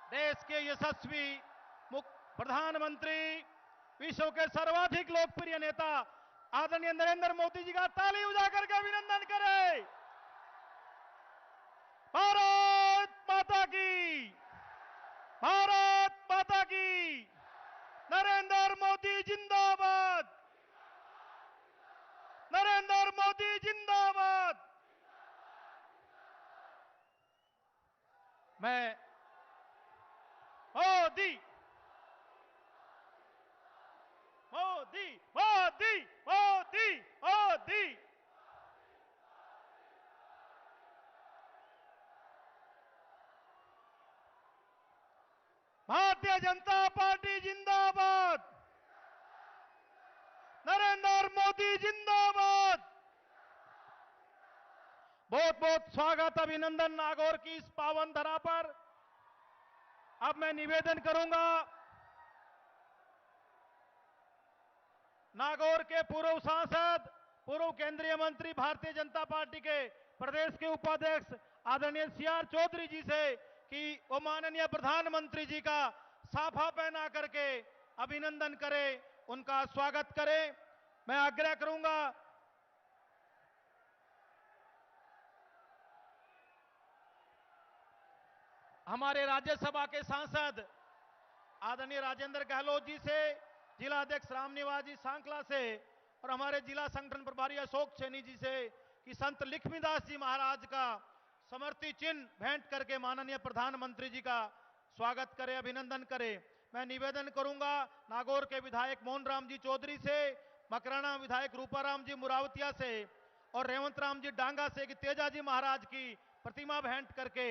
देश के यशस्वी प्रधानमंत्री, विश्व के सर्वाधिक लोकप्रिय नेता आदरणीय नरेंद्र मोदी जी का ताली बजाकर के अभिनंदन करें। भारत माता की, भारत माता की। नरेंद्र मोदी जिंदाबाद, नरेंद्र मोदी जिंदाबाद। मैं मोदी मोदी मोदी मोदी मोदी। भारतीय जनता पार्टी जिंदाबाद, नरेंद्र मोदी जिंदाबाद। बहुत बहुत स्वागत, अभिनंदन नागौर की इस पावन धरा पर। अब मैं निवेदन करूंगा नागौर के पूर्व सांसद, पूर्व केंद्रीय मंत्री, भारतीय जनता पार्टी के प्रदेश के उपाध्यक्ष आदरणीय सीआर चौधरी जी से कि वो माननीय प्रधानमंत्री जी का साफा पहना करके अभिनंदन करें, उनका स्वागत करें। मैं आग्रह करूंगा हमारे राज्यसभा के सांसद आदरणीय राजेंद्र गहलोत जी से, जिला अध्यक्ष रामनिवास जी सांकला से और हमारे जिला संगठन प्रभारी अशोक सैनी जी से कि संत लक्ष्मीदास जी महाराज का समर्ति चिन्ह भेंट करके माननीय प्रधानमंत्री जी का स्वागत करें, अभिनंदन करें। मैं निवेदन करूंगा नागौर के विधायक मोहन राम जी चौधरी से, मकराना विधायक रूपाराम जी मुरावतिया से और रेवंत राम जी डांगा से कि तेजा जी महाराज की प्रतिमा भेंट करके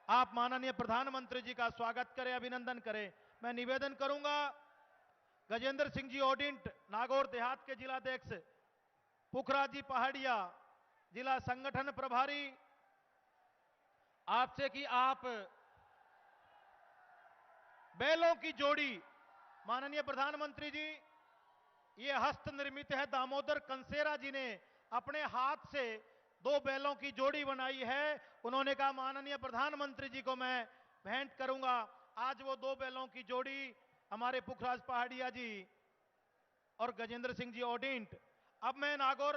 आप माननीय प्रधानमंत्री जी का स्वागत करें, अभिनंदन करें। मैं निवेदन करूंगा गजेंद्र सिंह जी ओडिंट, नागौर देहात के जिलाध्यक्ष, पुखरा जी पहाड़िया, जिला संगठन प्रभारी, आपसे कि आप बैलों की जोड़ी, माननीय प्रधानमंत्री जी, ये हस्त निर्मित है। दामोदर कंसेरा जी ने अपने हाथ से 2 बैलों की जोड़ी बनाई है। उन्होंने कहा माननीय प्रधानमंत्री जी को मैं भेंट करूंगा। आज वो 2 बैलों की जोड़ी हमारे पुखराज पहाड़िया जी और गजेंद्र सिंह जी ओडिंट। अब मैं नागौर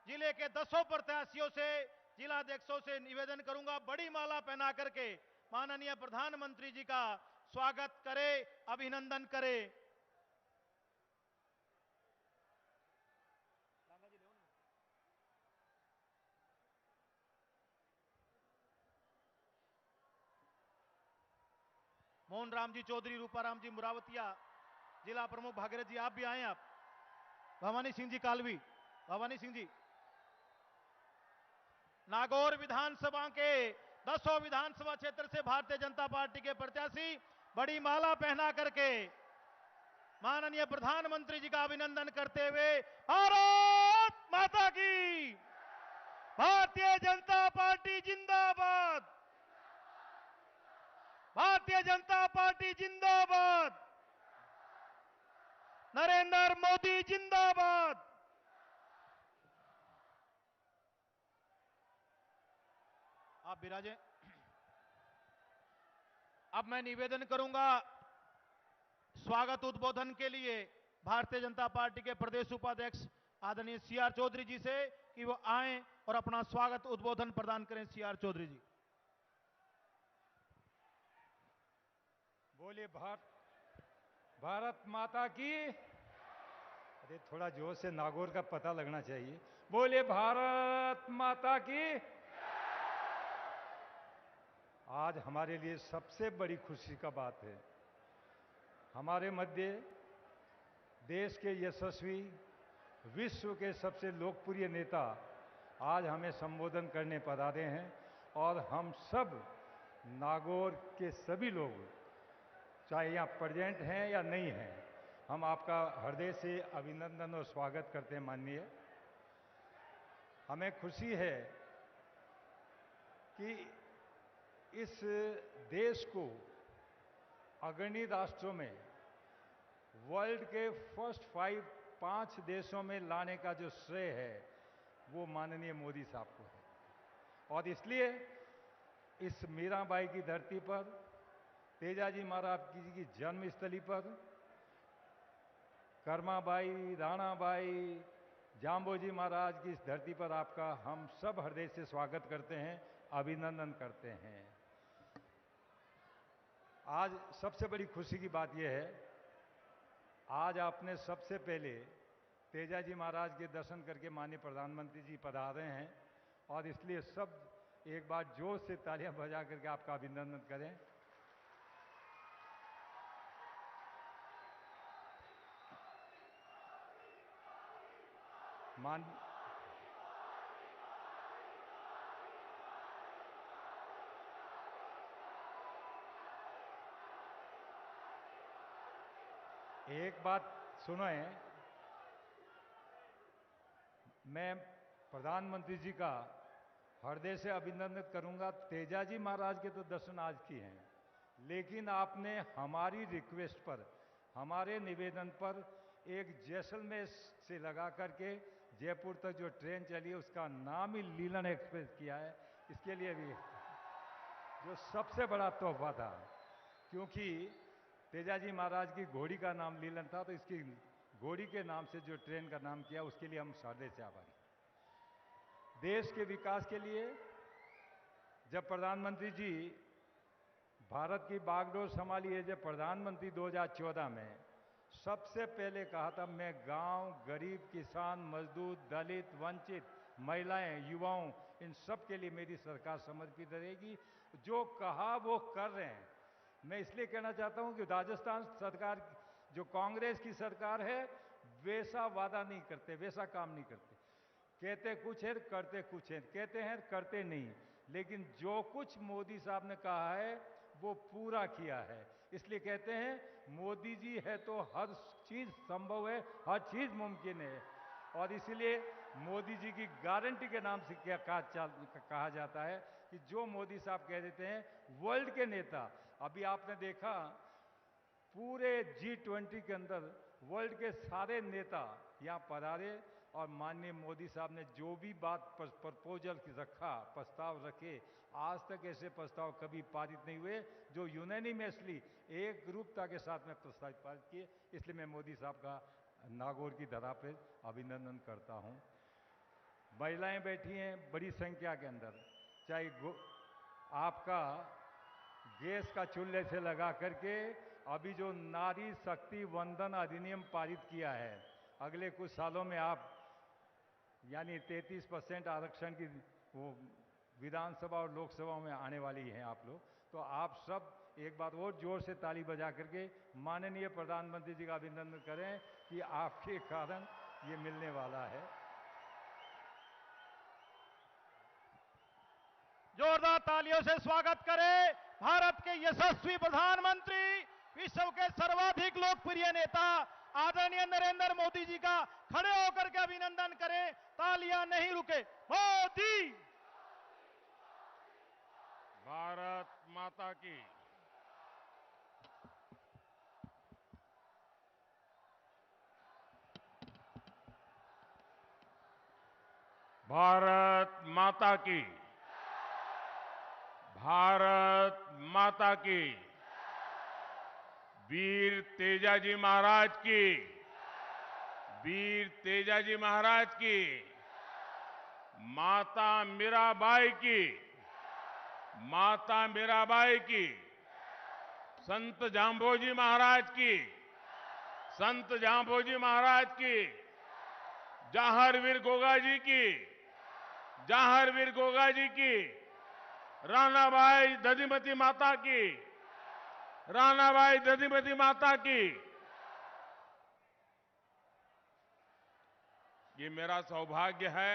जिले के 10 प्रत्याशियों से, जिलाध्यक्षों से निवेदन करूंगा बड़ी माला पहना करके माननीय प्रधानमंत्री जी का स्वागत करें, अभिनंदन करें। मोहन राम जी चौधरी, रूपाराम जी मुरावतिया, जिला प्रमुख भागीरथ जी, आप भी आए। आप भवानी सिंह जी कालवी, भवानी सिंह जी। नागौर विधानसभा के 10 विधानसभा क्षेत्र से भारतीय जनता पार्टी के प्रत्याशी बड़ी माला पहना करके माननीय प्रधानमंत्री जी का अभिनंदन करते हुए भारत माता की, भारतीय जनता पार्टी जिंदाबाद, भारतीय जनता पार्टी जिंदाबाद, नरेंद्र मोदी जिंदाबाद। आप विराजें। अब मैं निवेदन करूंगा स्वागत उद्बोधन के लिए भारतीय जनता पार्टी के प्रदेश उपाध्यक्ष आदरणीय सीआर चौधरी जी से कि वो आए और अपना स्वागत उद्बोधन प्रदान करें। सीआर चौधरी जी। बोले भारत माता की। अरे थोड़ा जोर से नागौर का पता लगना चाहिए। बोले भारत माता की। आज हमारे लिए सबसे बड़ी खुशी का बात है, हमारे मध्य देश के यशस्वी, विश्व के सबसे लोकप्रिय नेता आज हमें संबोधन करने पधारे हैं और हम सब नागौर के सभी लोग, चाहे यहाँ प्रेजेंट हैं या नहीं हैं, हम आपका हृदय से अभिनंदन और स्वागत करते हैं। माननीय, हमें खुशी है कि इस देश को अग्रणी राष्ट्रों में, वर्ल्ड के फर्स्ट 5 देशों में लाने का जो श्रेय है वो माननीय मोदी साहब को है। और इसलिए इस मीराबाई की धरती पर तेजाजी महाराज की जन्मस्थली पर कर्माबाई, राणाबाई, जाम्बोजी महाराज की इस धरती पर आपका हम सब हृदय से स्वागत करते हैं, अभिनंदन करते हैं। आज सबसे बड़ी खुशी की बात यह है, आज आपने सबसे पहले तेजाजी महाराज के दर्शन करके माननीय प्रधानमंत्री जी पधारे हैं और इसलिए सब एक बार जोर से तालियां बजा करके आपका अभिनंदन करें। एक बात सुनो है, मैं प्रधानमंत्री जी का हृदय से अभिनंदन करूंगा। तेजाजी महाराज के तो दर्शन आज की हैं, लेकिन आपने हमारी रिक्वेस्ट पर, हमारे निवेदन पर एक जैसलमेर से लगा करके जयपुर तक जो ट्रेन चली है उसका नाम ही लीलन एक्सप्रेस किया है। इसके लिए भी जो सबसे बड़ा तोहफा था, क्योंकि तेजाजी महाराज की घोड़ी का नाम लीलन था, तो इसकी घोड़ी के नाम से जो ट्रेन का नाम किया उसके लिए हम हृदय से आभारी। देश के विकास के लिए जब प्रधानमंत्री जी भारत की बागडोर संभाली है, जब प्रधानमंत्री 2014 में सबसे पहले कहा था मैं गांव, गरीब, किसान, मजदूर, दलित, वंचित, महिलाएं, युवाओं, इन सब के लिए मेरी सरकार समर्पित रहेगी। जो कहा वो कर रहे हैं। मैं इसलिए कहना चाहता हूं कि राजस्थान सरकार जो कांग्रेस की सरकार है वैसा वादा नहीं करते, वैसा काम नहीं करते। कहते कुछ है करते कुछ है, कहते हैं करते नहीं। लेकिन जो कुछ मोदी साहब ने कहा है वो पूरा किया है। इसलिए कहते हैं मोदी जी है तो हर चीज संभव है, हर चीज मुमकिन है। और इसलिए मोदी जी की गारंटी के नाम से क्या कहा जाता है कि जो मोदी साहब कह देते हैं वर्ल्ड के नेता। अभी आपने देखा पूरे G20 के अंदर वर्ल्ड के सारे नेता यहाँ पधारे और माननीय मोदी साहब ने जो भी बात प्रपोजल रखा, प्रस्ताव रखे, आज तक ऐसे प्रस्ताव कभी पारित नहीं हुए जो यूनानिमसली एक ग्रुपता के साथ में प्रस्ताव पारित किए। इसलिए मैं मोदी साहब का नागौर की धरा पर अभिनंदन करता हूँ। महिलाएं बैठी हैं बड़ी संख्या के अंदर, चाहे आपका गैस का चूल्हे से लगा करके अभी जो नारी शक्ति वंदन अधिनियम पारित किया है, अगले कुछ सालों में आप यानी 33% आरक्षण की वो विधानसभा और लोकसभा में आने वाली हैं आप लोग। तो आप सब एक बार और जोर से ताली बजा करके माननीय प्रधानमंत्री जी का अभिनंदन करें कि आपके कारण ये मिलने वाला है। जोरदार तालियों से स्वागत करें भारत के यशस्वी प्रधानमंत्री, विश्व के सर्वाधिक लोकप्रिय नेता आदरणीय नरेंद्र मोदी जी का खड़े होकर के अभिनंदन करें। तालियां नहीं रुके। मोदी। भारत माता की। भारत माता की। भारत माता की। वीर तेजाजी महाराज की। वीर तेजाजी महाराज की। माता मीराबाई की। माता मीराबाई की। संत जाम्बोजी महाराज की। संत जाम्बोजी महाराज की। जवाहरवीर गोगा जी की। जवाहरवीर गोगा जी की। राणाबाई दधिमती माता की। राणाबाई दधिमती माता की। ये मेरा सौभाग्य है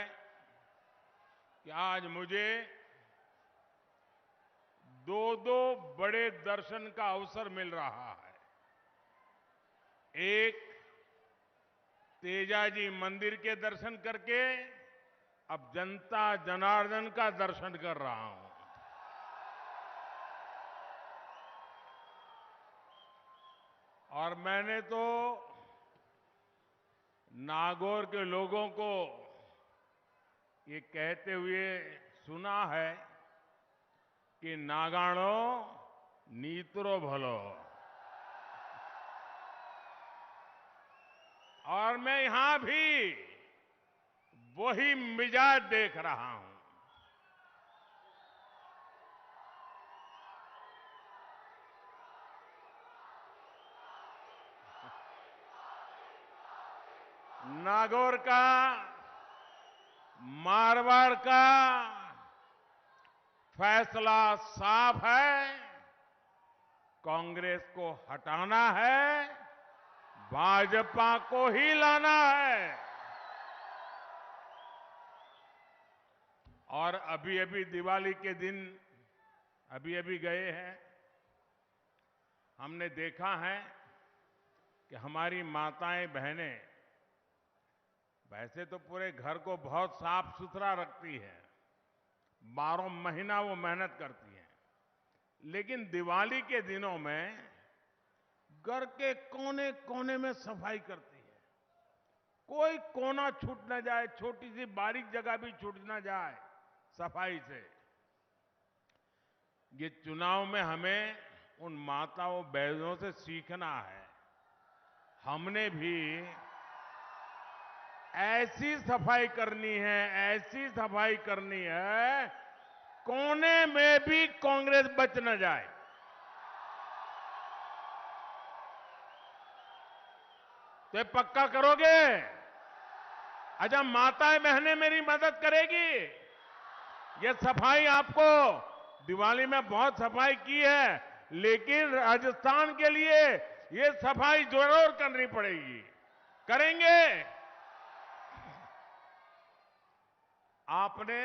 कि आज मुझे दो बड़े दर्शन का अवसर मिल रहा है। एक तेजाजी मंदिर के दर्शन करके अब जनता जनार्दन का दर्शन कर रहा हूं। और मैंने तो नागौर के लोगों को ये कहते हुए सुना है कि नागाणो नीतरो भलो। और मैं यहां भी वही मिजाज देख रहा हूं। नागौर का, मारवाड़ का फैसला साफ है। कांग्रेस को हटाना है, भाजपा को ही लाना है। और अभी अभी दिवाली के दिन अभी गए हैं। हमने देखा है कि हमारी माताएं बहनें वैसे तो पूरे घर को बहुत साफ सुथरा रखती है, 12 महीना वो मेहनत करती हैं, लेकिन दिवाली के दिनों में घर के कोने कोने में सफाई करती है। कोई कोना छूट न जाए, छोटी सी बारीक जगह भी छूट न जाए सफाई से। ये चुनाव में हमें उन माताओं बहनों से सीखना है। हमने भी ऐसी सफाई करनी है, ऐसी सफाई करनी है, कोने में भी कांग्रेस बच न जाए। तो ये पक्का करोगे? अच्छा, माताएं बहनें मेरी मदद करेगी। ये सफाई आपको दिवाली में बहुत सफाई की है, लेकिन राजस्थान के लिए ये सफाई जरूर करनी पड़ेगी। करेंगे? आपने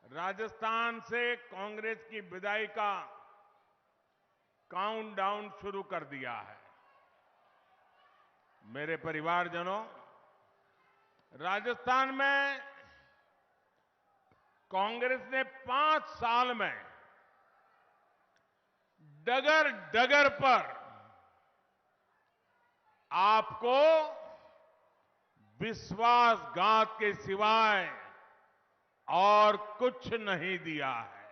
राजस्थान से कांग्रेस की विदाई का काउंटडाउन शुरू कर दिया है। मेरे परिवारजनों, राजस्थान में कांग्रेस ने 5 साल में डगर डगर पर आपको विश्वासघात के सिवाय और कुछ नहीं दिया है।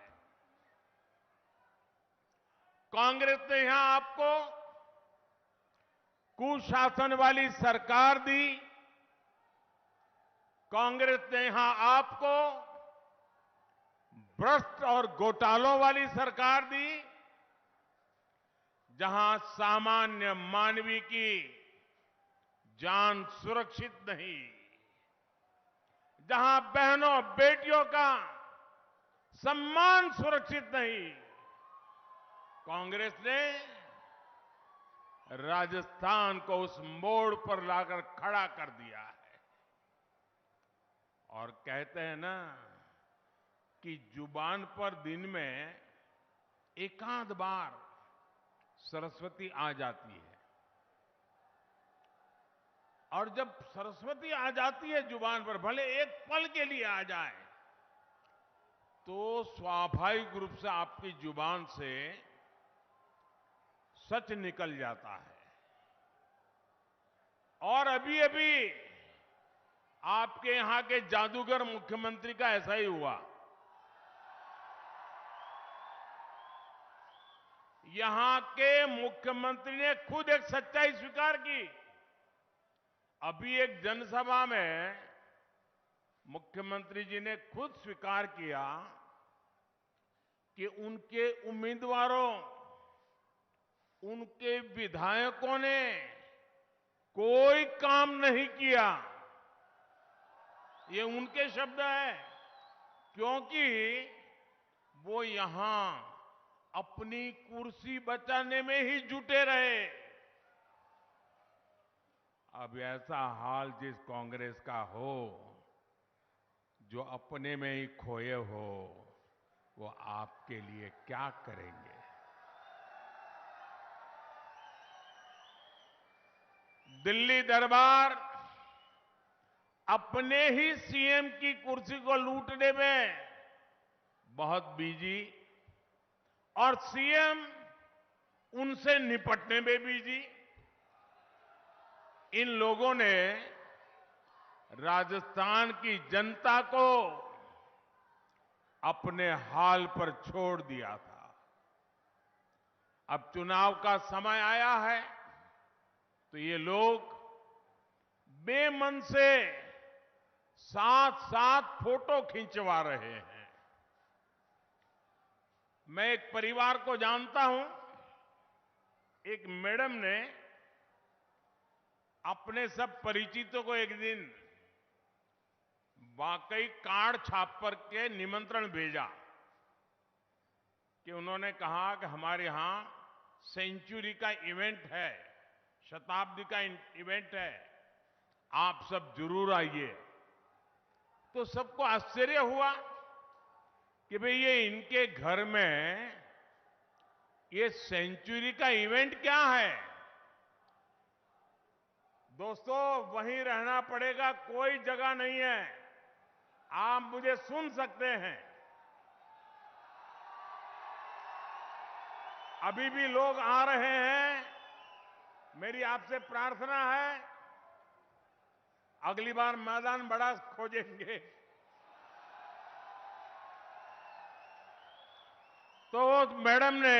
कांग्रेस ने यहां आपको कुशासन वाली सरकार दी। कांग्रेस ने यहां आपको भ्रष्ट और घोटालों वाली सरकार दी, जहां सामान्य मानवी की जान सुरक्षित नहीं, जहां बहनों बेटियों का सम्मान सुरक्षित नहीं। कांग्रेस ने राजस्थान को उस मोड़ पर लाकर खड़ा कर दिया है। और कहते हैं ना कि जुबान पर दिन में एकाध बार सरस्वती आ जाती है, और जब सरस्वती आ जाती है जुबान पर, भले एक पल के लिए आ जाए, तो स्वाभाविक रूप से आपकी जुबान से सच निकल जाता है। और अभी अभी आपके यहां के जादूगर मुख्यमंत्री का ऐसा ही हुआ। यहां के मुख्यमंत्री ने खुद एक सच्चाई स्वीकार की। अभी एक जनसभा में मुख्यमंत्री जी ने खुद स्वीकार किया कि उनके उम्मीदवारों, उनके विधायकों ने कोई काम नहीं किया। ये उनके शब्द हैं, क्योंकि वो यहां अपनी कुर्सी बचाने में ही जुटे रहे। अब ऐसा हाल जिस कांग्रेस का हो, जो अपने में ही खोए हो, वो आपके लिए क्या करेंगे? दिल्ली दरबार अपने ही सीएम की कुर्सी को लूटने में बहुत बिजी, और सीएम उनसे निपटने में बिजी। इन लोगों ने राजस्थान की जनता को अपने हाल पर छोड़ दिया था। अब चुनाव का समय आया है तो ये लोग बेमन से साथ साथ फोटो खिंचवा रहे हैं। मैं एक परिवार को जानता हूं, एक मैडम ने अपने सब परिचितों को एक दिन वाकई कार्ड छाप पर के निमंत्रण भेजा कि उन्होंने कहा कि हमारे यहां सेंचुरी का इवेंट है, शताब्दी का इवेंट है, आप सब जरूर आइए। तो सबको आश्चर्य हुआ कि भाई ये इनके घर में ये सेंचुरी का इवेंट क्या है। दोस्तों, वहीं रहना पड़ेगा, कोई जगह नहीं है, आप मुझे सुन सकते हैं। अभी भी लोग आ रहे हैं। मेरी आपसे प्रार्थना है, अगली बार मैदान बड़ा खोजेंगे तो मैडम ने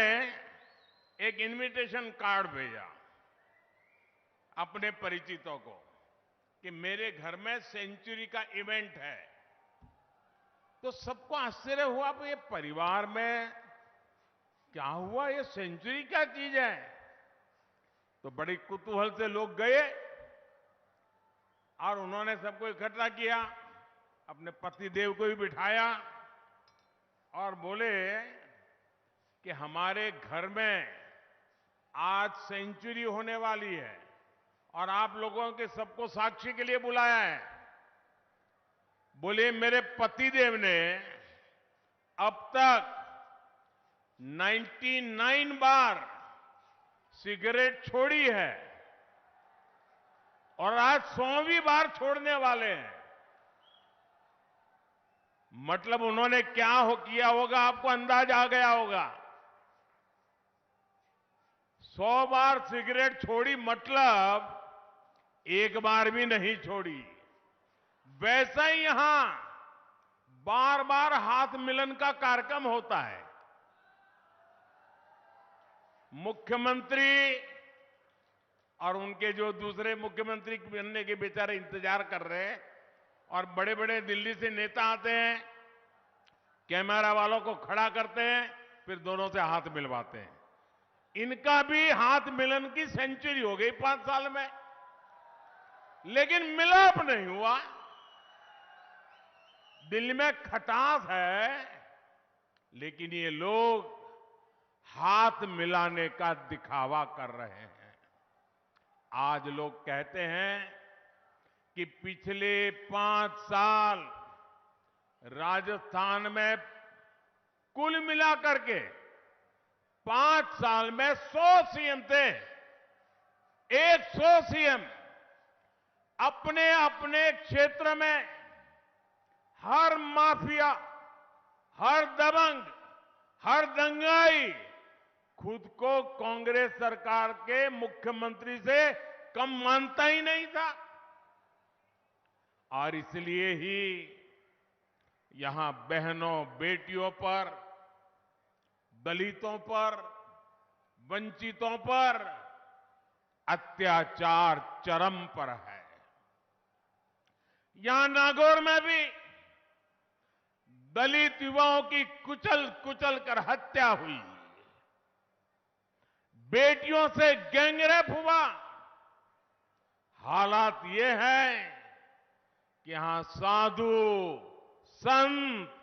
एक इनविटेशन कार्ड भेजा अपने परिचितों को कि मेरे घर में सेंचुरी का इवेंट है। तो सबको आश्चर्य हुआ कि ये परिवार में क्या हुआ, ये सेंचुरी क्या चीज है। तो बड़ी कुतूहल से लोग गए और उन्होंने सबको इकट्ठा किया, अपने पतिदेव को भी बिठाया और बोले कि हमारे घर में आज सेंचुरी होने वाली है और आप लोगों के सबको साक्षी के लिए बुलाया है। बोले मेरे पतिदेव ने अब तक 99 बार सिगरेट छोड़ी है और आज 100वीं बार छोड़ने वाले हैं। मतलब उन्होंने क्या किया होगा, आपको अंदाज आ गया होगा। 100 बार सिगरेट छोड़ी मतलब एक बार भी नहीं छोड़ी। वैसा ही यहां बार बार हाथ मिलन का कार्यक्रम होता है। मुख्यमंत्री और उनके जो दूसरे मुख्यमंत्री बनने के बेचारे इंतजार कर रहे हैं और बड़े बड़े दिल्ली से नेता आते हैं, कैमरा वालों को खड़ा करते हैं, फिर दोनों से हाथ मिलवाते हैं। इनका भी हाथ मिलन की सेंचुरी हो गई 5 साल में, लेकिन मिलाप नहीं हुआ। दिल्ली में खटास है, लेकिन ये लोग हाथ मिलाने का दिखावा कर रहे हैं। आज लोग कहते हैं कि पिछले 5 साल राजस्थान में कुल मिलाकर के 5 साल में 100 सीएम थे। 100 सीएम अपने अपने क्षेत्र में हर माफिया, हर दबंग, हर दंगाई खुद को कांग्रेस सरकार के मुख्यमंत्री से कम मानता ही नहीं था। और इसलिए ही यहां बहनों बेटियों पर, दलितों पर, वंचितों पर अत्याचार चरम पर है। यहां नागौर में भी दलित युवाओं की कुचल कुचल कर हत्या हुई, बेटियों से गैंगरेप हुआ। हालात ये है कि यहां साधु, संत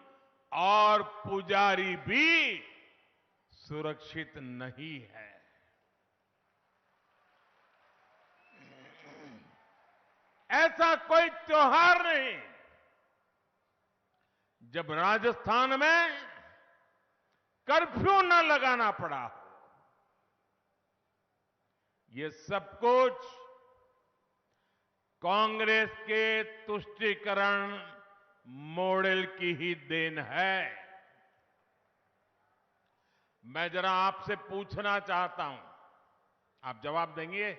और पुजारी भी सुरक्षित नहीं है। ऐसा कोई त्योहार नहीं जब राजस्थान में कर्फ्यू न लगाना पड़ा हो। ये सब कुछ कांग्रेस के तुष्टीकरण मॉडल की ही देन है। मैं जरा आपसे पूछना चाहता हूं, आप जवाब देंगे?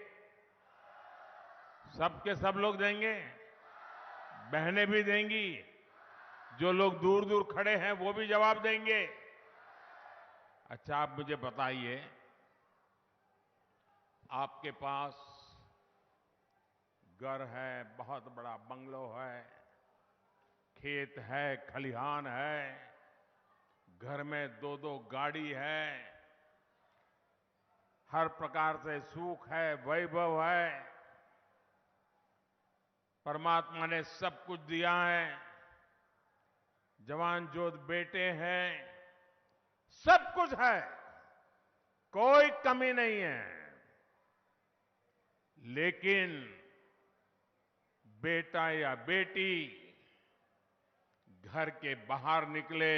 सबके सब लोग देंगे? बहनें भी देंगी, जो लोग दूर दूर खड़े हैं वो भी जवाब देंगे। अच्छा, आप मुझे बताइए आपके पास घर है, बहुत बड़ा बंगलो है, खेत है, खलिहान है, घर में दो दो गाड़ी है, हर प्रकार से सुख है, वैभव है, परमात्मा ने सब कुछ दिया है, जवान जोध बेटे हैं, सब कुछ है, कोई कमी नहीं है। लेकिन बेटा या बेटी घर के बाहर निकले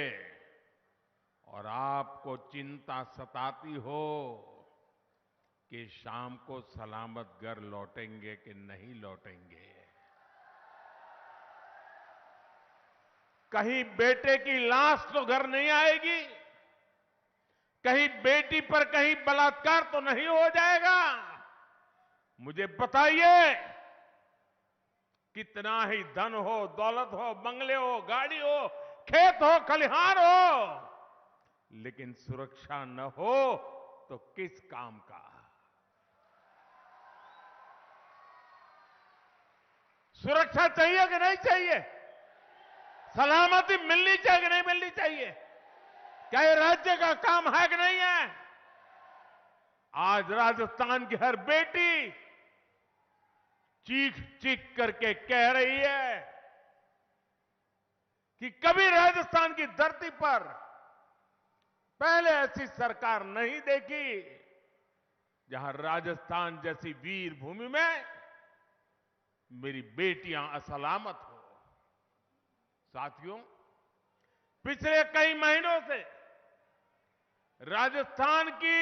और आपको चिंता सताती हो कि शाम को सलामत घर लौटेंगे कि नहीं लौटेंगे। कहीं बेटे की लाश तो घर नहीं आएगी, कहीं बेटी पर कहीं बलात्कार तो नहीं हो जाएगा। मुझे बताइए, कितना ही धन हो, दौलत हो, बंगले हो, गाड़ी हो, खेत हो, खलिहान हो, लेकिन सुरक्षा न हो तो किस काम का। सुरक्षा चाहिए कि नहीं चाहिए? सलामती मिलनी चाहिए कि नहीं मिलनी चाहिए? क्या ये राज्य का काम है कि नहीं है? आज राजस्थान की हर बेटी चीख चीख करके कह रही है कि कभी राजस्थान की धरती पर पहले ऐसी सरकार नहीं देखी जहां राजस्थान जैसी वीर भूमि में मेरी बेटियां असलामत हो। साथियों, पिछले कई महीनों से राजस्थान की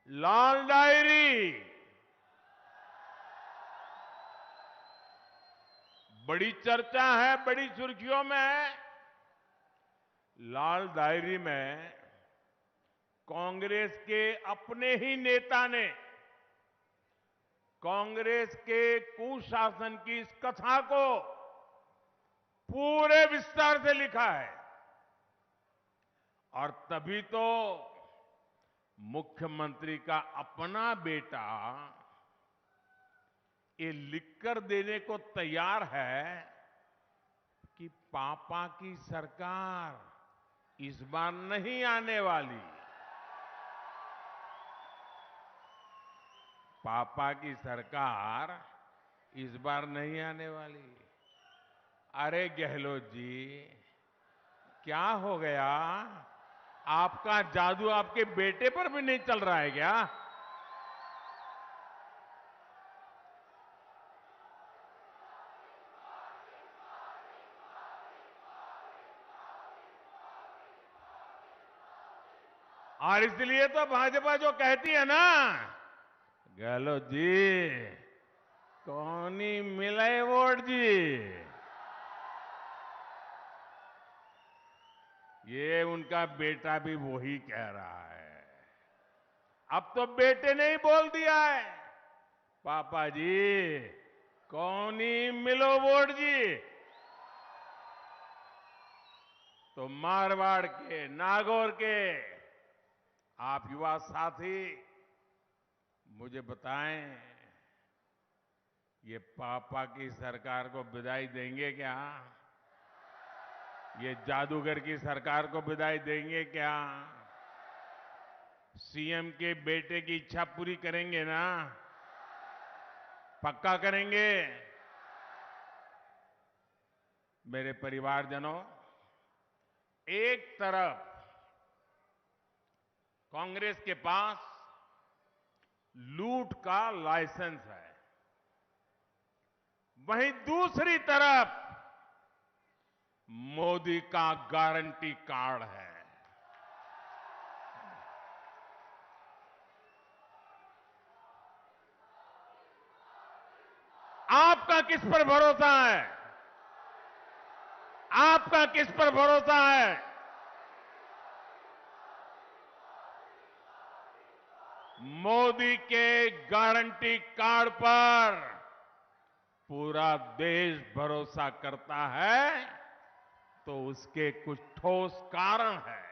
लाल डायरी बड़ी चर्चा है, बड़ी सुर्खियों में है। लाल डायरी में कांग्रेस के अपने ही नेता ने कांग्रेस के कुशासन की इस कथा को पूरे विस्तार से लिखा है। और तभी तो मुख्यमंत्री का अपना बेटा ये लिखकर देने को तैयार है कि पापा की सरकार इस बार नहीं आने वाली। पापा की सरकार इस बार नहीं आने वाली। अरे गहलोत जी, क्या हो गया? आपका जादू आपके बेटे पर भी नहीं चल रहा है क्या? और इसलिए तो भाजपा जो कहती है ना, गहलोत जी कौनी मिले वोट जी, ये उनका बेटा भी वही कह रहा है। अब तो बेटे ने ही बोल दिया है, पापा जी कौनी मिलो वोट जी। तो मारवाड़ के, नागौर के आप युवा साथी मुझे बताएं, ये पापा की सरकार को विदाई देंगे क्या? ये जादूगर की सरकार को विदाई देंगे क्या? सीएम के बेटे की इच्छा पूरी करेंगे ना? पक्का करेंगे? मेरे परिवारजनों, एक तरफ कांग्रेस के पास लूट का लाइसेंस है, वहीं दूसरी तरफ मोदी का गारंटी कार्ड है। आपका किस पर भरोसा है? आपका किस पर भरोसा है? मोदी के गारंटी कार्ड पर पूरा देश भरोसा करता है, तो उसके कुछ ठोस कारण है।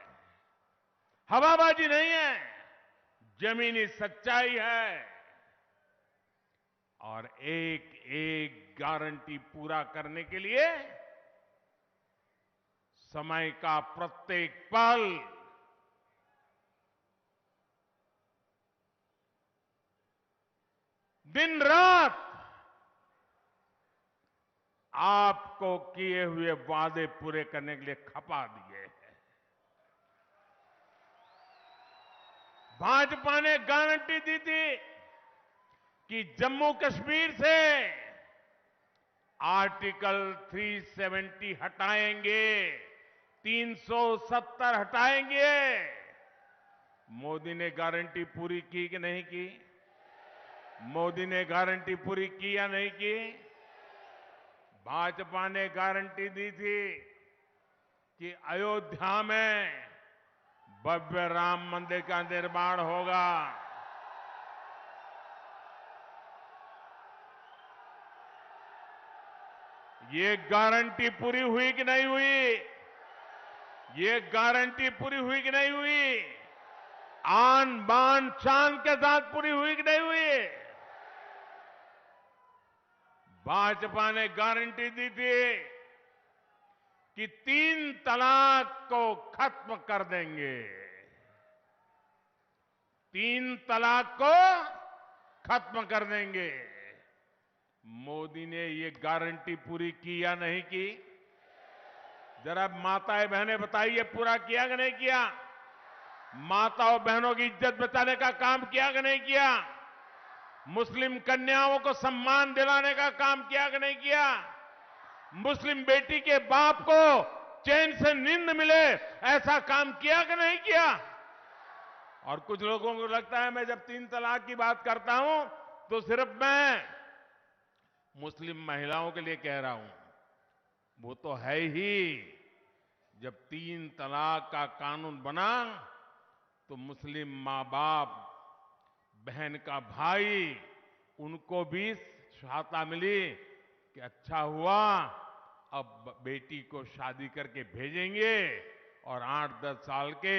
हवाबाजी नहीं है, जमीनी सच्चाई है और एक एक गारंटी पूरा करने के लिए समय का प्रत्येक पल दिन रात आपको किए हुए वादे पूरे करने के लिए खपा दिए हैं। भाजपा ने गारंटी दी थी कि जम्मू कश्मीर से आर्टिकल 370 हटाएंगे, 370 हटाएंगे। मोदी ने गारंटी पूरी की कि नहीं की? मोदी ने गारंटी पूरी की या नहीं की? भाजपा ने गारंटी दी थी कि अयोध्या में भव्य राम मंदिर का निर्माण होगा। ये गारंटी पूरी हुई कि नहीं हुई? ये गारंटी पूरी हुई कि नहीं हुई? आन बान शान के साथ पूरी हुई कि नहीं हुई? भाजपा ने गारंटी दी थी कि 3 तलाक को खत्म कर देंगे। 3 तलाक को खत्म कर देंगे। मोदी ने ये गारंटी पूरी की या नहीं की? जरा माताएं बहनें बताइए, पूरा किया कि नहीं किया? माताओं बहनों की इज्जत बचाने का काम किया कि नहीं किया? मुस्लिम कन्याओं को सम्मान दिलाने का काम किया कि नहीं किया? मुस्लिम बेटी के बाप को चैन से नींद मिले ऐसा काम किया कि नहीं किया? और कुछ लोगों को लगता है मैं जब 3 तलाक की बात करता हूं तो सिर्फ मैं मुस्लिम महिलाओं के लिए कह रहा हूं। वो तो है ही। जब 3 तलाक का कानून बना तो मुस्लिम मां बाप, बहन का भाई, उनको भी सहायता मिली कि अच्छा हुआ अब बेटी को शादी करके भेजेंगे और 8-10 साल के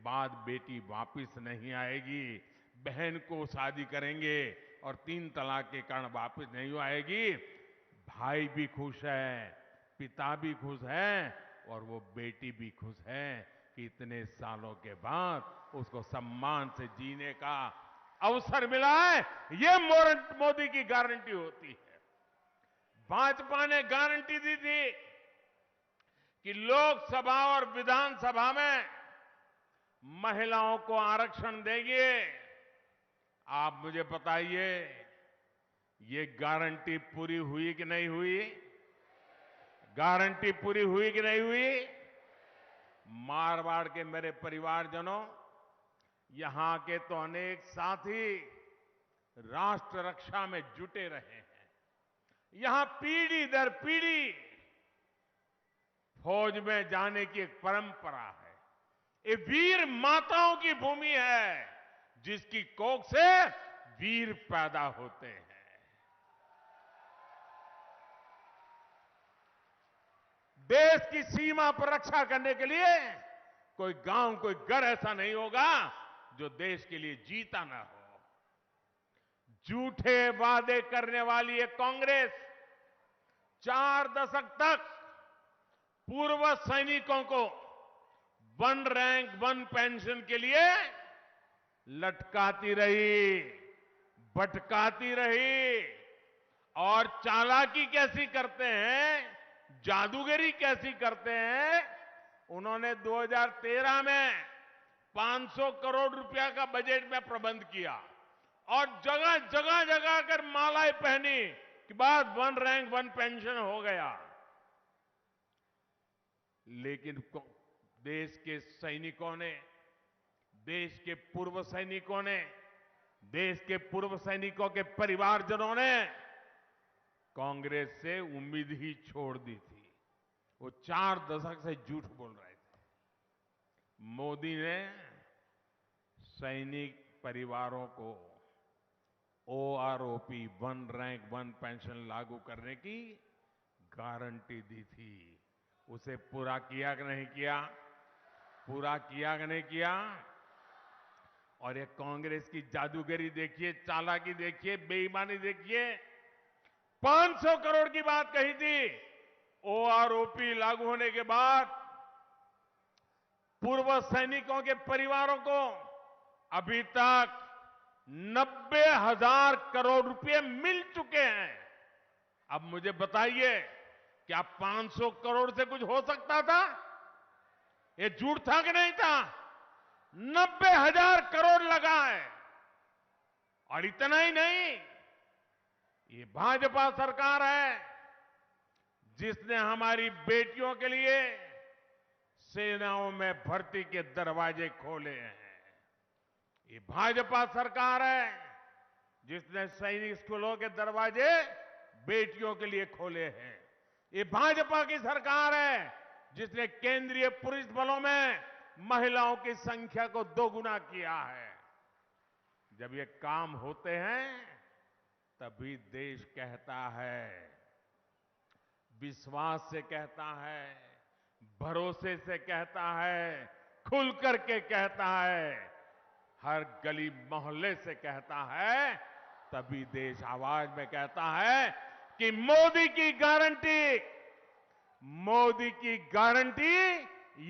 बाद बेटी वापिस नहीं आएगी। बहन को शादी करेंगे और 3 तलाक के कारण वापिस नहीं आएगी। भाई भी खुश है, पिता भी खुश है और वो बेटी भी खुश है कि इतने सालों के बाद उसको सम्मान से जीने का अवसर मिला है। ये मोदी की गारंटी होती है। भाजपा ने गारंटी दी थी कि लोकसभा और विधानसभा में महिलाओं को आरक्षण देंगे। आप मुझे बताइए, ये गारंटी पूरी हुई कि नहीं हुई? गारंटी पूरी हुई कि नहीं हुई? मारवाड़ के मेरे परिवारजनों, यहां के तो अनेक साथी राष्ट्र रक्षा में जुटे रहे हैं। यहां पीढ़ी दर पीढ़ी फौज में जाने की एक परंपरा है। ये वीर माताओं की भूमि है जिसकी कोख से वीर पैदा होते हैं। देश की सीमा पर रक्षा करने के लिए कोई गांव, कोई घर ऐसा नहीं होगा जो देश के लिए जीता ना हो। झूठे वादे करने वाली ये कांग्रेस 4 दशक तक पूर्व सैनिकों को 1 रैंक 1 पेंशन के लिए लटकाती रही, भटकाती रही। और चालाकी कैसी करते हैं, जादूगरी कैसी करते हैं। उन्होंने 2013 में 500 करोड़ रुपया का बजट में प्रबंध किया और जगह जगह जगह कर मालाएं पहनी कि बाद 1 रैंक 1 पेंशन हो गया। लेकिन देश के सैनिकों ने, देश के पूर्व सैनिकों ने, देश के पूर्व सैनिकों के परिवारजनों ने कांग्रेस से उम्मीद ही छोड़ दी थी। वो 4 दशक से झूठ बोल रहे थे। मोदी ने सैनिक परिवारों को OROP 1 रैंक 1 पेंशन लागू करने की गारंटी दी थी। उसे पूरा किया कि नहीं किया? पूरा किया कि नहीं किया? और ये कांग्रेस की जादूगरी देखिए, चालाकी देखिए, बेईमानी देखिए। 500 करोड़ की बात कही थी। ओआरओपी लागू होने के बाद पूर्व सैनिकों के परिवारों को अभी तक 90,000 करोड़ रुपए मिल चुके हैं। अब मुझे बताइए, क्या 500 करोड़ से कुछ हो सकता था? ये झूठ था कि नहीं था? 90,000 करोड़ लगा है। और इतना ही नहीं, ये भाजपा सरकार है जिसने हमारी बेटियों के लिए सेनाओं में भर्ती के दरवाजे खोले हैं। ये भाजपा सरकार है जिसने सैनिक स्कूलों के दरवाजे बेटियों के लिए खोले हैं। ये भाजपा की सरकार है जिसने केंद्रीय पुलिस बलों में महिलाओं की संख्या को दोगुना किया है। जब ये काम होते हैं तभी देश कहता है, विश्वास से कहता है, भरोसे से कहता है, खुल करके कहता है, हर गली मोहल्ले से कहता है, तभी देश आवाज में कहता है कि मोदी की गारंटी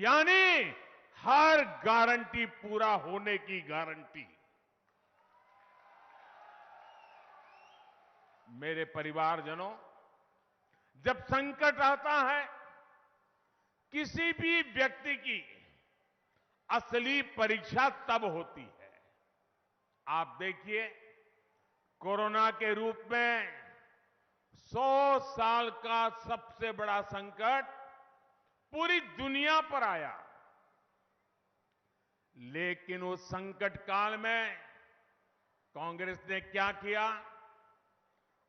यानी हर गारंटी पूरा होने की गारंटी। मेरे परिवारजनों, जब संकट आता है, किसी भी व्यक्ति की असली परीक्षा तब होती है। आप देखिए, कोरोना के रूप में 100 साल का सबसे बड़ा संकट पूरी दुनिया पर आया, लेकिन उस संकट काल में कांग्रेस ने क्या किया?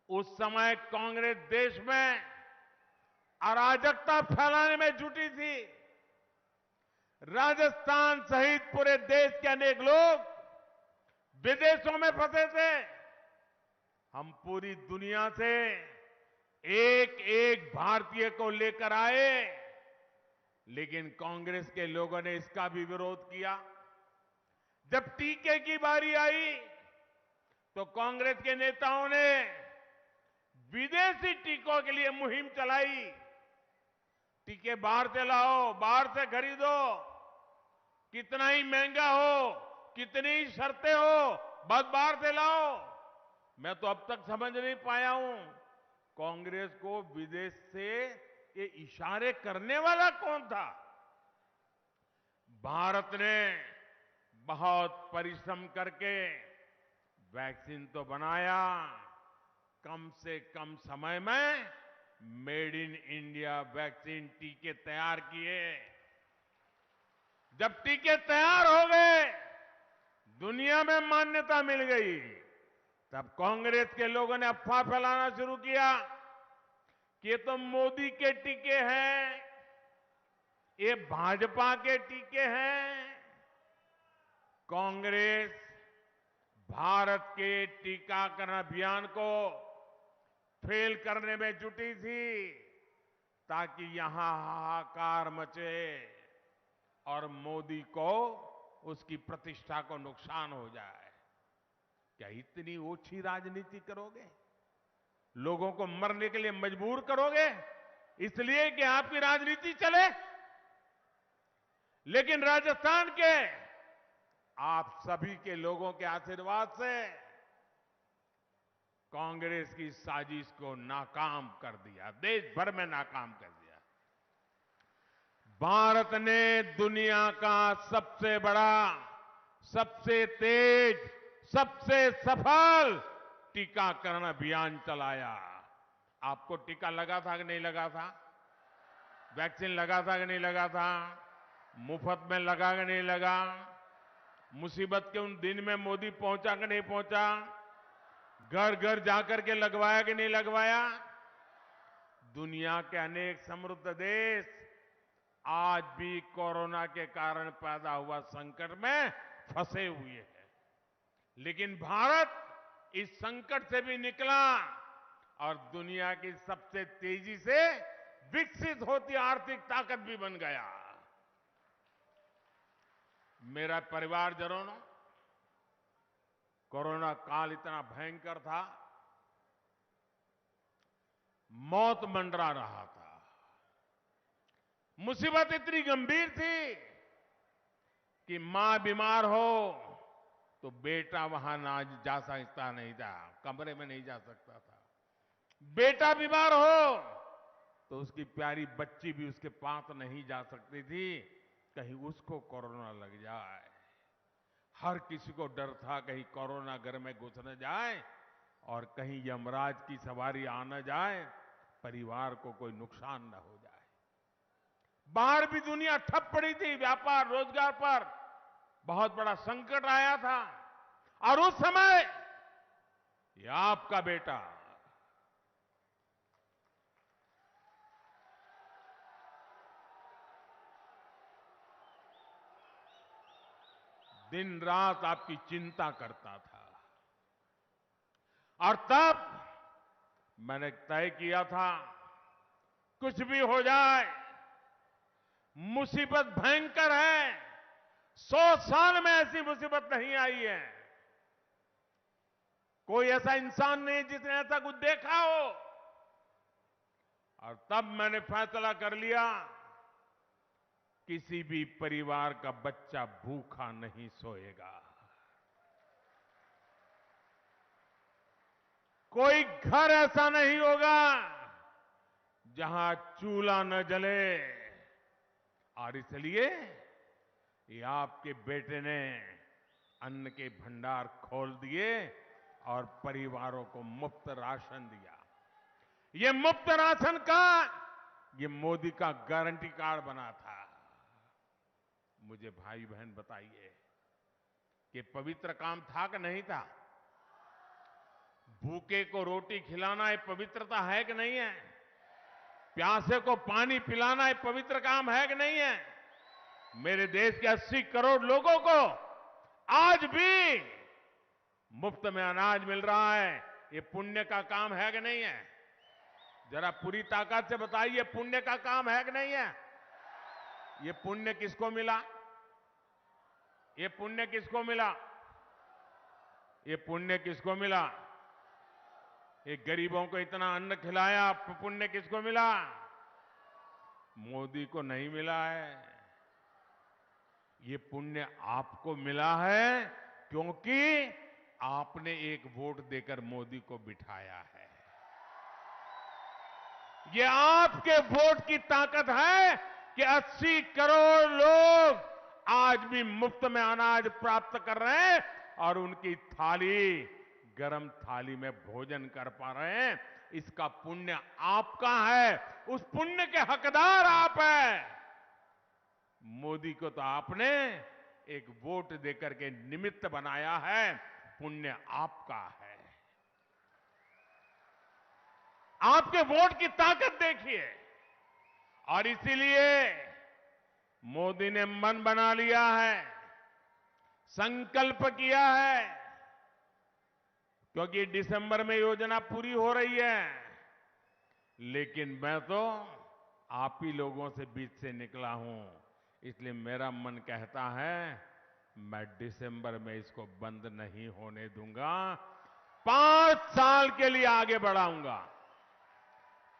उस समय कांग्रेस देश में अराजकता फैलाने में जुटी थी। राजस्थान सहित पूरे देश के अनेक लोग विदेशों में फंसे थे। हम पूरी दुनिया से एक एक भारतीय को लेकर आए, लेकिन कांग्रेस के लोगों ने इसका भी विरोध किया। जब टीके की बारी आई तो कांग्रेस के नेताओं ने विदेशी टीकों के लिए मुहिम चलाई। टीके बाहर से लाओ, बाहर से खरीदो, कितना ही महंगा हो, कितनी ही शर्तें हो, बस बाहर से लाओ। मैं तो अब तक समझ नहीं पाया हूं, कांग्रेस को विदेश से ये इशारे करने वाला कौन था? भारत ने बहुत परिश्रम करके वैक्सीन तो बनाया, कम से कम समय में मेड इन इंडिया वैक्सीन टीके तैयार किए। जब टीके तैयार हो गए, दुनिया में मान्यता मिल गई, तब कांग्रेस के लोगों ने अफवाह फैलाना शुरू किया कि ये तो मोदी के टीके हैं, ये भाजपा के टीके हैं। कांग्रेस भारत के टीकाकरण अभियान को फेल करने में जुटी थी ताकि यहां हाहाकार मचे और मोदी को उसकी प्रतिष्ठा को नुकसान हो जाए। क्या इतनी ओछी राजनीति करोगे? लोगों को मरने के लिए मजबूर करोगे इसलिए कि आपकी राजनीति चले? लेकिन राजस्थान के आप सभी के लोगों के आशीर्वाद से कांग्रेस की साजिश को नाकाम कर दिया, देश भर में नाकाम कर दिया। भारत ने दुनिया का सबसे बड़ा, सबसे तेज, सबसे सफल टीकाकरण अभियान चलाया। आपको टीका लगा था कि नहीं लगा था? वैक्सीन लगा था कि नहीं लगा था? मुफ्त में लगा कि नहीं लगा? मुसीबत के उन दिन में मोदी पहुंचा कि नहीं पहुंचा? घर घर जाकर के लगवाया कि नहीं लगवाया? दुनिया के अनेक समृद्ध देश आज भी कोरोना के कारण पैदा हुआ संकट में फंसे हुए हैं, लेकिन भारत इस संकट से भी निकला और दुनिया की सबसे तेजी से विकसित होती आर्थिक ताकत भी बन गया। मेरा परिवारजनों, कोरोना काल इतना भयंकर था, मौत मंडरा रहा था। मुसीबत इतनी गंभीर थी कि मां बीमार हो तो बेटा वहां ना जा सकता नहीं था, कमरे में नहीं जा सकता था। बेटा बीमार हो तो उसकी प्यारी बच्ची भी उसके पास नहीं जा सकती थी, कहीं उसको कोरोना लग जाए। हर किसी को डर था कहीं कोरोना घर में घुस न जाए और कहीं यमराज की सवारी आ न जाए, परिवार को कोई नुकसान न हो जाए। बाहर भी दुनिया ठप पड़ी थी, व्यापार रोजगार पर बहुत बड़ा संकट आया था। और उस समय ये आपका बेटा दिन रात आपकी चिंता करता था। और तब मैंने तय किया था, कुछ भी हो जाए, मुसीबत भयंकर है, 100 साल में ऐसी मुसीबत नहीं आई है, कोई ऐसा इंसान नहीं जिसने ऐसा कुछ देखा हो। और तब मैंने फैसला कर लिया, किसी भी परिवार का बच्चा भूखा नहीं सोएगा, कोई घर ऐसा नहीं होगा जहां चूल्हा न जले। और इसलिए ये आपके बेटे ने अन्न के भंडार खोल दिए और परिवारों को मुफ्त राशन दिया। ये मुफ्त राशन का ये मोदी का गारंटी कार्ड बना था। मुझे भाई बहन बताइए कि पवित्र काम था कि नहीं था? भूखे को रोटी खिलाना ये पवित्रता है कि नहीं है? प्यासे को पानी पिलाना ये पवित्र काम है कि नहीं है? मेरे देश के 80 करोड़ लोगों को आज भी मुफ्त में अनाज मिल रहा है, ये पुण्य का काम है कि नहीं है? जरा पूरी ताकत से बताइए, पुण्य का काम है कि नहीं है? ये पुण्य किसको मिला? ये पुण्य किसको मिला? ये पुण्य किसको मिला? ये गरीबों को इतना अन्न खिलाया, पुण्य किसको मिला? मोदी को नहीं मिला है। ये पुण्य आपको मिला है क्योंकि आपने एक वोट देकर मोदी को बिठाया है। ये आपके वोट की ताकत है कि 80 करोड़ लोग आज भी मुफ्त में अनाज प्राप्त कर रहे हैं और उनकी थाली, गरम थाली में भोजन कर पा रहे हैं। इसका पुण्य आपका है, उस पुण्य के हकदार आप हैं। मोदी को तो आपने एक वोट देकर के निमित्त बनाया है, पुण्य आपका है। आपके वोट की ताकत देखिए। और इसीलिए मोदी ने मन बना लिया है, संकल्प किया है, क्योंकि दिसंबर में योजना पूरी हो रही है, लेकिन मैं तो आप ही लोगों से बीच से निकला हूं, इसलिए मेरा मन कहता है मैं दिसंबर में इसको बंद नहीं होने दूंगा। 5 साल के लिए आगे बढ़ाऊंगा,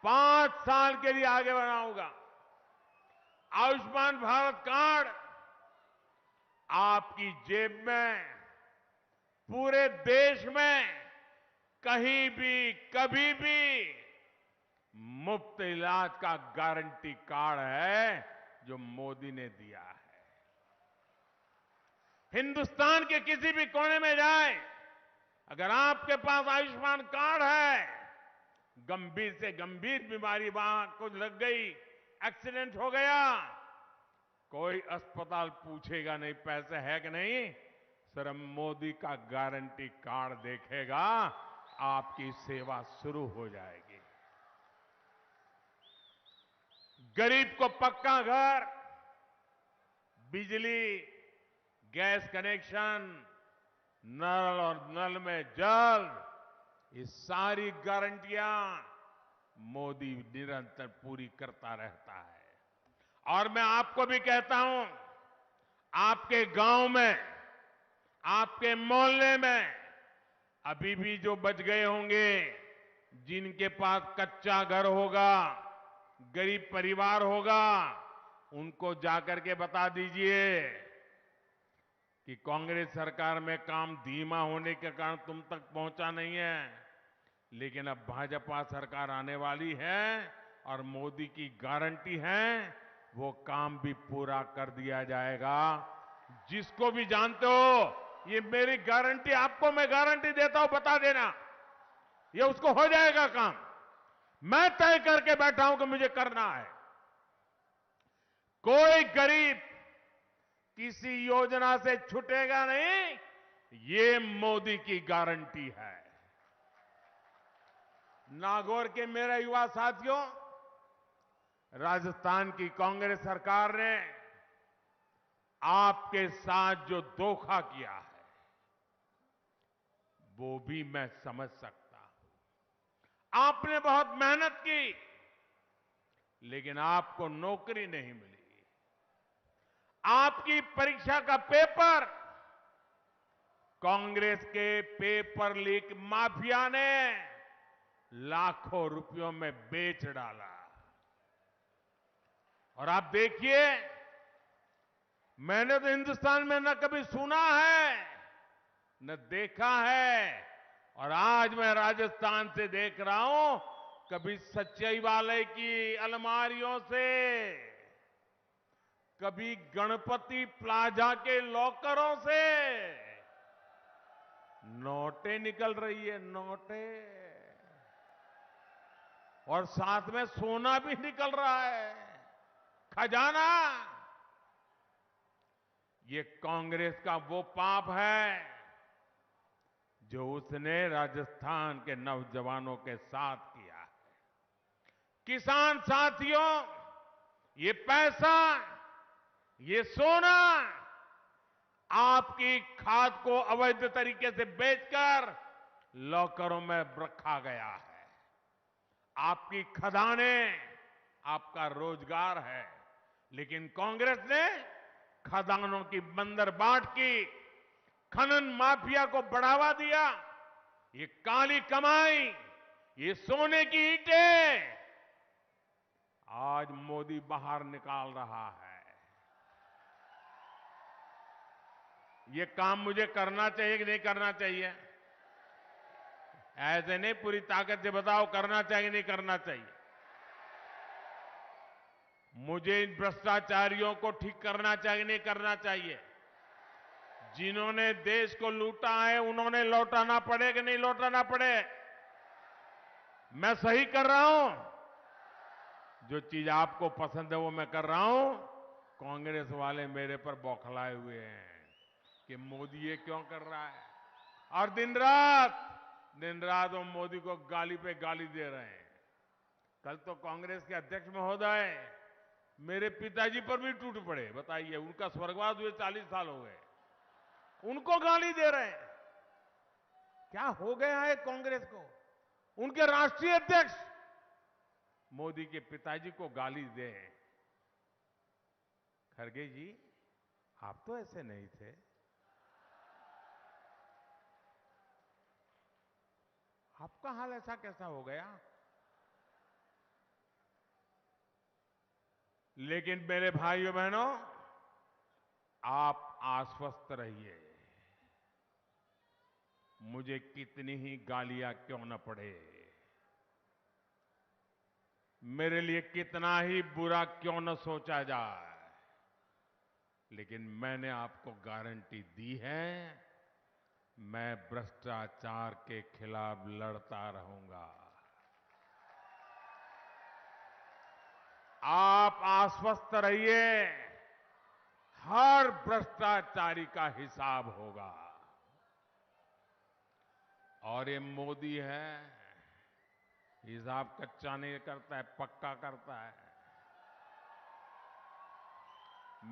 5 साल के लिए आगे बढ़ाऊंगा। आयुष्मान भारत कार्ड आपकी जेब में, पूरे देश में कहीं भी कभी भी मुफ्त इलाज का गारंटी कार्ड है जो मोदी ने दिया है। हिंदुस्तान के किसी भी कोने में जाए, अगर आपके पास आयुष्मान कार्ड है, गंभीर से गंभीर बीमारी वहां कुछ लग गई, एक्सीडेंट हो गया, कोई अस्पताल पूछेगा नहीं पैसे है कि नहीं, सिर्फ मोदी का गारंटी कार्ड देखेगा, आपकी सेवा शुरू हो जाएगी। गरीब को पक्का घर, बिजली, गैस कनेक्शन, नल और नल में जल, ये सारी गारंटियां मोदी निरंतर पूरी करता रहता है। और मैं आपको भी कहता हूं, आपके गांव में, आपके मोहल्ले में, अभी भी जो बच गए होंगे, जिनके पास कच्चा घर होगा, गरीब परिवार होगा, उनको जाकर के बता दीजिए कि कांग्रेस सरकार में काम धीमा होने के कारण तुम तक पहुंचा नहीं है, लेकिन अब भाजपा सरकार आने वाली है और मोदी की गारंटी है, वो काम भी पूरा कर दिया जाएगा। जिसको भी जानते हो, ये मेरी गारंटी, आपको मैं गारंटी देता हूं, बता देना, ये उसको हो जाएगा काम। मैं तय करके बैठा हूं कि मुझे करना है। कोई गरीब किसी योजना से छूटेगा नहीं, ये मोदी की गारंटी है। नागौर के मेरे युवा साथियों, राजस्थान की कांग्रेस सरकार ने आपके साथ जो धोखा किया है, वो भी मैं समझ सकता हूं। आपने बहुत मेहनत की, लेकिन आपको नौकरी नहीं मिली। आपकी परीक्षा का पेपर कांग्रेस के पेपर लीक माफिया ने लाखों रुपयों में बेच डाला। और आप देखिए, मैंने तो हिंदुस्तान में न कभी सुना है न देखा है, और आज मैं राजस्थान से देख रहा हूं, कभी सच्चाई वाले की अलमारियों से, कभी गणपति प्लाजा के लॉकरों से नोटें निकल रही है, नोटें, और साथ में सोना भी निकल रहा है, खजाना। ये कांग्रेस का वो पाप है जो उसने राजस्थान के नौजवानों के साथ किया है। किसान साथियों, ये पैसा, ये सोना आपकी खाद को अवैध तरीके से बेचकर लॉकरों में रखा गया है। आपकी खदानें आपका रोजगार है, लेकिन कांग्रेस ने खदानों की बंदरबाट की, खनन माफिया को बढ़ावा दिया। ये काली कमाई, ये सोने की ईंटें आज मोदी बाहर निकाल रहा है। ये काम मुझे करना चाहिए कि नहीं करना चाहिए? ऐसे नहीं, पूरी ताकत से बताओ, करना चाहिए नहीं करना चाहिए? मुझे इन भ्रष्टाचारियों को ठीक करना चाहिए नहीं करना चाहिए? जिन्होंने देश को लूटा है, उन्होंने लौटाना पड़े कि नहीं लौटाना पड़े? मैं सही कर रहा हूं? जो चीज आपको पसंद है वो मैं कर रहा हूं। कांग्रेस वाले मेरे पर बौखलाए हुए हैं कि मोदी ये क्यों कर रहा है, और दिन रात वो मोदी को गाली पे गाली दे रहे हैं। कल तो कांग्रेस के अध्यक्ष महोदय मेरे पिताजी पर भी टूट पड़े। बताइए, उनका स्वर्गवास हुए 40 साल हो गए, उनको गाली दे रहे हैं। क्या हो गया है कांग्रेस को? उनके राष्ट्रीय अध्यक्ष मोदी के पिताजी को गाली दे। खड़गे जी, आप तो ऐसे नहीं थे। आपका हाल ऐसा कैसा हो गया? लेकिन मेरे भाइयों बहनों, आप आश्वस्त रहिए, मुझे कितनी ही गालियां क्यों न पड़े, मेरे लिए कितना ही बुरा क्यों न सोचा जाए, लेकिन मैंने आपको गारंटी दी है, मैं भ्रष्टाचार के खिलाफ लड़ता रहूंगा। आप आश्वस्त रहिए, हर भ्रष्टाचारी का हिसाब होगा। और ये मोदी है, हिसाब कच्चा नहीं करता है, पक्का करता है।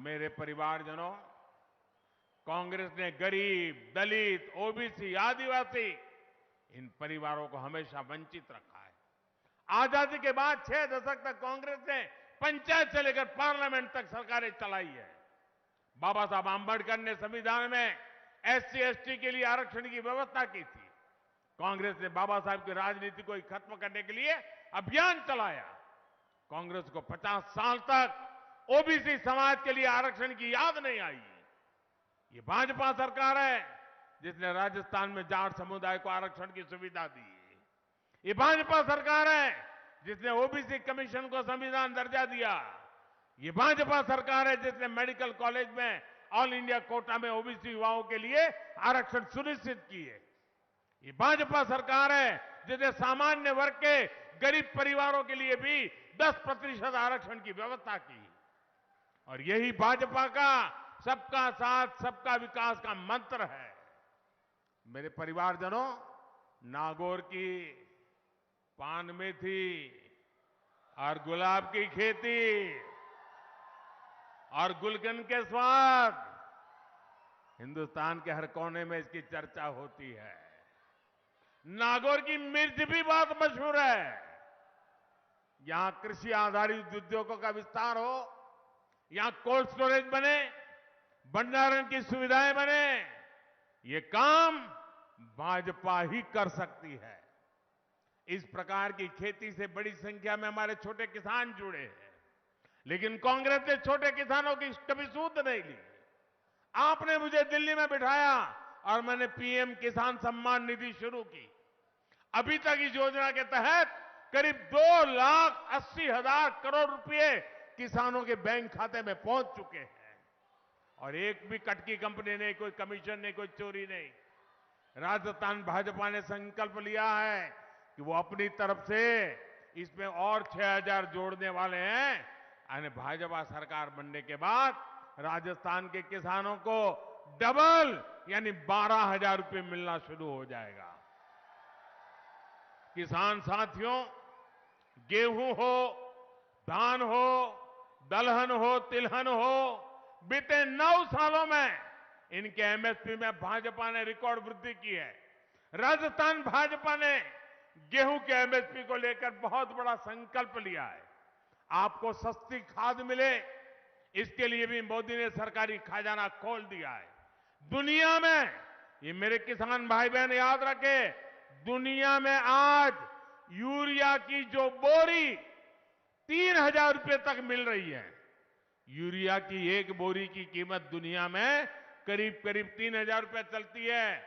मेरे परिवारजनों, कांग्रेस ने गरीब, दलित, ओबीसी, आदिवासी, इन परिवारों को हमेशा वंचित रखा है। आजादी के बाद 6 दशक तक कांग्रेस ने पंचायत से लेकर पार्लियामेंट तक सरकारें चलाई है। बाबा साहब आंबेडकर ने संविधान में SC ST के लिए आरक्षण की व्यवस्था की थी। कांग्रेस ने बाबा साहब की राजनीति को खत्म करने के लिए अभियान चलाया। कांग्रेस को 50 साल तक ओबीसी समाज के लिए आरक्षण की याद नहीं आई। ये भाजपा सरकार है जिसने राजस्थान में जाट समुदाय को आरक्षण की सुविधा दी। ये भाजपा सरकार है जिसने ओबीसी कमीशन को संविधान दर्जा दिया। ये भाजपा सरकार है जिसने मेडिकल कॉलेज में ऑल इंडिया कोटा में ओबीसी युवाओं के लिए आरक्षण सुनिश्चित किए। ये भाजपा सरकार है जिसने सामान्य वर्ग के गरीब परिवारों के लिए भी 10% आरक्षण की व्यवस्था की। और यही भाजपा का सबका साथ सबका विकास का मंत्र है। मेरे परिवारजनों, नागौर की पान मेथी और गुलाब की खेती और गुलकंद के स्वाद, हिंदुस्तान के हर कोने में इसकी चर्चा होती है। नागौर की मिर्च भी बहुत मशहूर है। यहां कृषि आधारित उद्योगों का विस्तार हो, यहां कोल्ड स्टोरेज बने, भंडारण की सुविधाएं बने, ये काम भाजपा ही कर सकती है। इस प्रकार की खेती से बड़ी संख्या में हमारे छोटे किसान जुड़े हैं, लेकिन कांग्रेस ने छोटे किसानों की कभी सूद नहीं ली। आपने मुझे दिल्ली में बिठाया और मैंने पीएम किसान सम्मान निधि शुरू की। अभी तक इस योजना के तहत करीब 2,80,000 करोड़ रुपए किसानों के बैंक खाते में पहुंच चुके हैं। और एक भी कटकी कंपनी नहीं, कोई कमीशन नहीं, कोई चोरी नहीं। राजस्थान भाजपा ने संकल्प लिया है कि वो अपनी तरफ से इसमें और 6,000 जोड़ने वाले हैं। यानी भाजपा सरकार बनने के बाद राजस्थान के किसानों को डबल यानी 12,000 रुपए मिलना शुरू हो जाएगा। किसान साथियों, गेहूं हो, धान हो, दलहन हो, तिलहन हो, बीते 9 सालों में इनके एमएसपी में भाजपा ने रिकॉर्ड वृद्धि की है। राजस्थान भाजपा ने गेहूं के एमएसपी को लेकर बहुत बड़ा संकल्प लिया है। आपको सस्ती खाद मिले, इसके लिए भी मोदी ने सरकारी खजाना खोल दिया है। दुनिया में, ये मेरे किसान भाई बहन याद रखें, दुनिया में आज यूरिया की जो बोरी 3,000 रुपए तक मिल रही है। यूरिया की एक बोरी की कीमत दुनिया में करीब करीब 3,000 रुपए चलती है।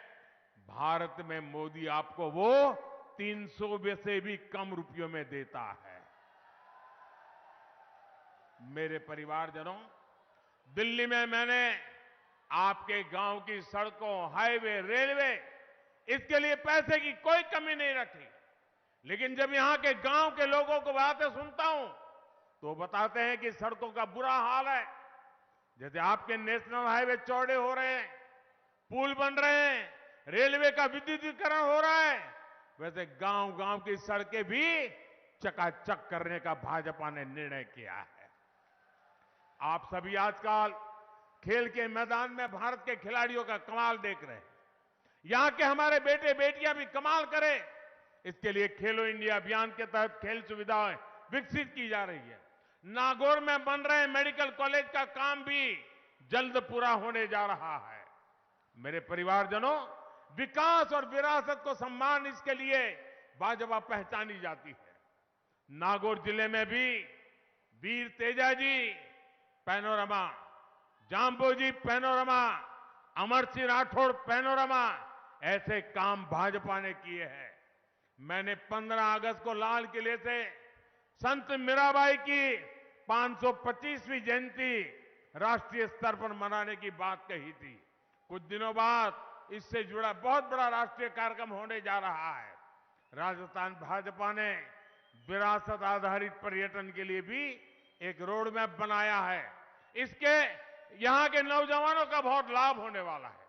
भारत में मोदी आपको वो 300 से भी कम रुपयों में देता है। मेरे परिवारजनों, दिल्ली में मैंने आपके गांव की सड़कों, हाईवे, रेलवे, इसके लिए पैसे की कोई कमी नहीं रखी। लेकिन जब यहां के गांव के लोगों को बातें सुनता हूं तो बताते हैं कि सड़कों का बुरा हाल है। जैसे आपके नेशनल हाईवे चौड़े हो रहे हैं, पुल बन रहे हैं, रेलवे का विद्युतीकरण हो रहा है, वैसे गांव गांव की सड़कें भी चकाचक करने का भाजपा ने निर्णय किया है। आप सभी आजकल खेल के मैदान में भारत के खिलाड़ियों का कमाल देख रहे हैं। यहां के हमारे बेटे बेटियां भी कमाल करें, इसके लिए खेलो इंडिया अभियान के तहत खेल सुविधाएं विकसित की जा रही है। नागौर में बन रहे मेडिकल कॉलेज का काम भी जल्द पूरा होने जा रहा है। मेरे परिवारजनों, विकास और विरासत को सम्मान, इसके लिए भाजपा पहचानी जाती है। नागौर जिले में भी वीर Tejaji panorama, Jamboji panorama, Amar Singh Rathore panorama, ऐसे काम भाजपा ने किए हैं। मैंने 15 अगस्त को लाल किले से संत मीराबाई की 525वीं जयंती राष्ट्रीय स्तर पर मनाने की बात कही थी। कुछ दिनों बाद इससे जुड़ा बहुत बड़ा राष्ट्रीय कार्यक्रम होने जा रहा है। राजस्थान भाजपा ने विरासत आधारित पर्यटन के लिए भी एक रोड मैप बनाया है। इसके यहां के नौजवानों का बहुत लाभ होने वाला है।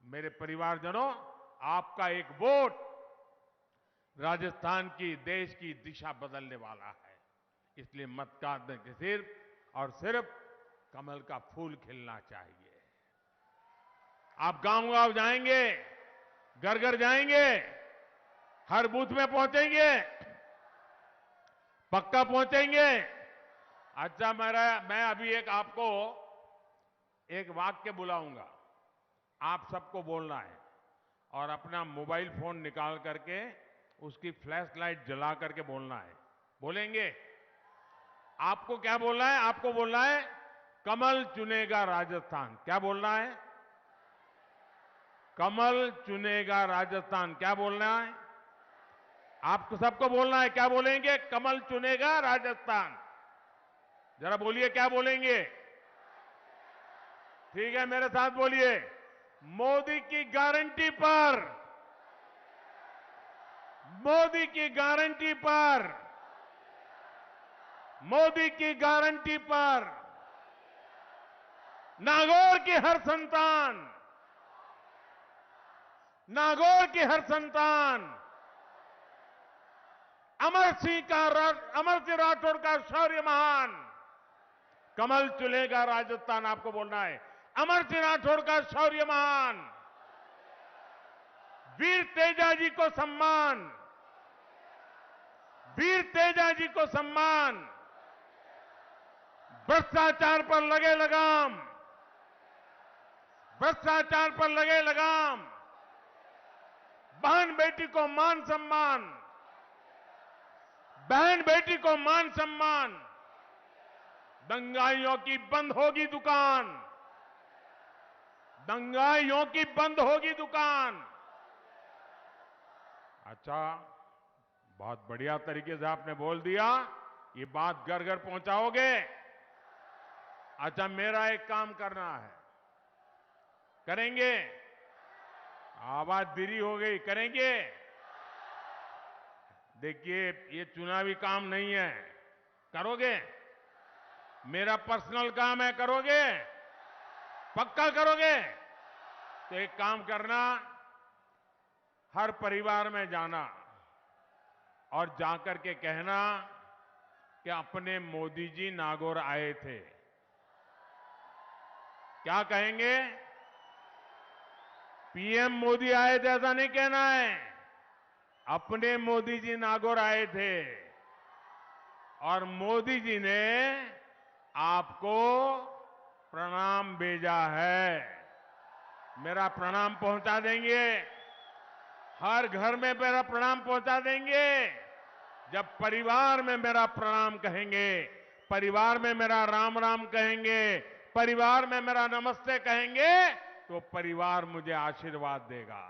मेरे परिवारजनों, आपका एक वोट राजस्थान की, देश की दिशा बदलने वाला है। इसलिए मतदान में सिर्फ और सिर्फ कमल का फूल खिलना चाहिए। आप गांव-गांव जाएंगे, घर घर जाएंगे, हर बूथ में पहुंचेंगे, पक्का पहुंचेंगे। अच्छा, मैं अभी आपको एक वाक्य बुलाऊंगा, आप सबको बोलना है और अपना मोबाइल फोन निकाल करके उसकी फ्लैश लाइट जला करके बोलना है। बोलेंगे? आपको क्या बोलना है? आपको बोलना है कमल चुनेगा राजस्थान। क्या बोलना है? कमल चुनेगा राजस्थान। क्या बोलना है? आपको सबको बोलना है। क्या बोलेंगे? कमल चुनेगा राजस्थान। जरा बोलिए, क्या बोलेंगे? ठीक है, मेरे साथ बोलिए, मोदी की गारंटी पर, मोदी की गारंटी पर, मोदी की गारंटी पर नागौर की हर संतान, नागौर की हर संतान अमर सिंह राठौर का शौर्य महान। कमल चुनेगा राजस्थान, आपको बोलना है अमर सिंह राठौर का शौर्य महान। वीर तेजा जी को सम्मान, वीर तेजा जी को सम्मान। भ्रष्टाचार पर लगे लगाम, भ्रष्टाचार पर लगे लगाम। बहन बेटी को मान सम्मान, बहन बेटी को मान सम्मान। दंगाइयों की बंद होगी दुकान, दंगाइयों की बंद होगी दुकान। अच्छा, बहुत बढ़िया तरीके से आपने बोल दिया। ये बात घर घर पहुंचाओगे? अच्छा, मेरा एक काम करना है, करेंगे? आवाज धीरी हो गई, करेंगे? देखिए, ये चुनावी काम नहीं है, करोगे? मेरा पर्सनल काम है, करोगे? पक्का करोगे? तो एक काम करना, हर परिवार में जाना और जाकर के कहना कि अपने मोदी जी नागौर आए थे। क्या कहेंगे? पीएम मोदी आए थे ऐसा नहीं कहना है, अपने मोदी जी नागौर आए थे और मोदी जी ने आपको प्रणाम भेजा है। मेरा प्रणाम पहुंचा देंगे, हर घर में मेरा प्रणाम पहुंचा देंगे। जब परिवार में मेरा प्रणाम कहेंगे, परिवार में मेरा राम राम कहेंगे, परिवार में मेरा नमस्ते कहेंगे, तो परिवार मुझे आशीर्वाद देगा।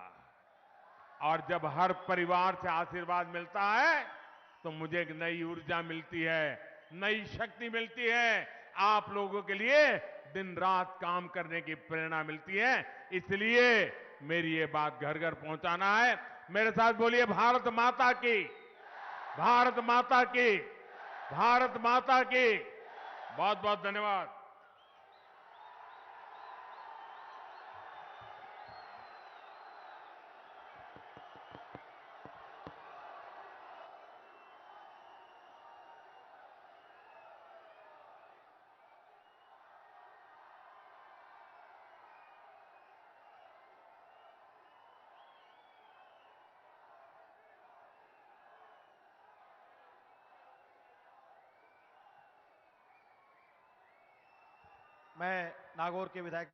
और जब हर परिवार से आशीर्वाद मिलता है तो मुझे एक नई ऊर्जा मिलती है, नई शक्ति मिलती है, आप लोगों के लिए दिन रात काम करने की प्रेरणा मिलती है। इसलिए मेरी ये बात घर घर पहुंचाना है। मेरे साथ बोलिए, भारत माता की, भारत माता की, भारत माता की। बहुत बहुत धन्यवाद। मैं नागौर के विधायक